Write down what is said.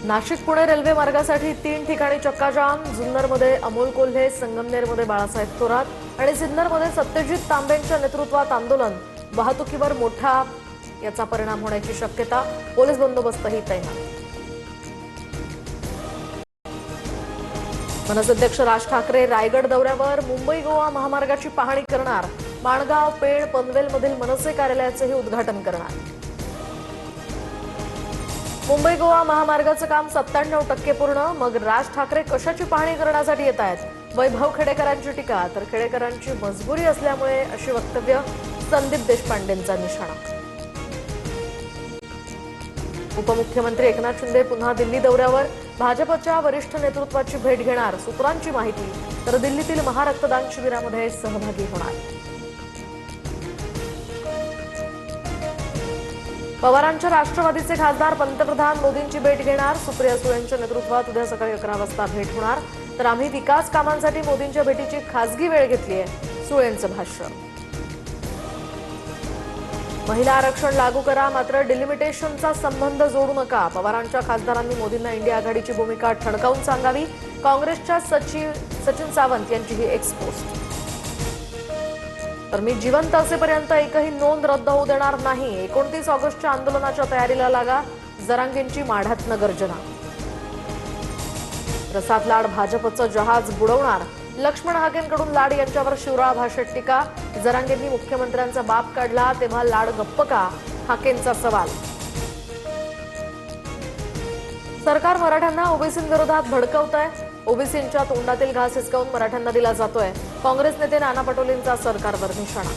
Nashik Pune railway मार्गासाठी 3 ठिकाणी चक्काजाम। जुन्नरमध्ये अमोल कोल्हे, संगमनेरमध्ये बाळासाहेब थोरात आणि सिन्नरमध्ये सत्यजित तांबेंच्या नेतृत्वात आंदोलन। वाहतुकीवर मोठा याचा परिणाम होण्याची शक्यता। पोलीस बंदोबस्तही तैनात। मनसे अध्यक्ष राज ठाकरे रायगड दौऱ्यावर। मुंबई गोवा महामार्गाची पाहणी करणार। माणगाव, पेण, पनवेलमधील मनसे कार्यालयाचेही उद्घाटन करणार। मुंबई गोवा महामार्गाचं काम 97% पूर्ण। मग राज ठाकरे कशाची पाहणी करण्यासाठी येत आहेत? वैभव खेडेकरांची टीका, तर खेडेकरांची मजबुरी असल्यामुळे अशी वक्तव्य। संदीप देशपांडेंचा निशाणा। उपमुख्यमंत्री एकनाथ शिंदे पुन्हा दिल्ली दौऱ्यावर। भाजपच्या वरिष्ठ नेतृत्वाची भेट घेणार। सूत्रांची माहिती, तर दिल्लीतील महारक्तदान शिबिरामध्ये सहभागी होणार। पवारांच्या राष्ट्रवादीचे खासदार पंतप्रधान मोदींची भेट घेणार। सुप्रिया सुळेंच्या नेतृत्वात उद्या सकाळी 11 वाजता भेट होणार। तर आम्ही विकास कामांसाठी मोदींच्या भेटीची खासगी वेळ घेतली आहे, सुळेंचं भाष्य। महिला आरक्षण लागू करा, मात्र डिलिमिटेशनचा संबंध जोडू नका। पवारांच्या खासदारांनी मोदींना इंडिया आघाडीची भूमिका ठणकावून सांगावी। काँग्रेसच्या सचिन सावंत यांची ही एक्सपोस्ट। तर मी जिवंत असेपर्यंत एकही नोंद रद्द होऊ देणार नाही। 29 ऑगस्टच्या आंदोलनाच्या तयारीला लागा, जरांगेंची माढ्यातनं गर्जना। प्रसाद लाड भाजपचं जहाज बुडवणार। लक्ष्मण हाकेंकडून लाड यांच्यावर शिवराळ भाषेत टीका। जरांगेंनी मुख्यमंत्र्यांचा बाप काढला तेव्हा लाड गप्प का? हाकेंचा सवाल। सरकार मराठ्यांना ओबीसींविरोधात भडकवतंय। ओबीसींच्या तोंडातील घास हिसकावून मराठ्यांना दिला जातोय। काँग्रेस नेते नाना पटोलेंचा सरकारवर निशाणा।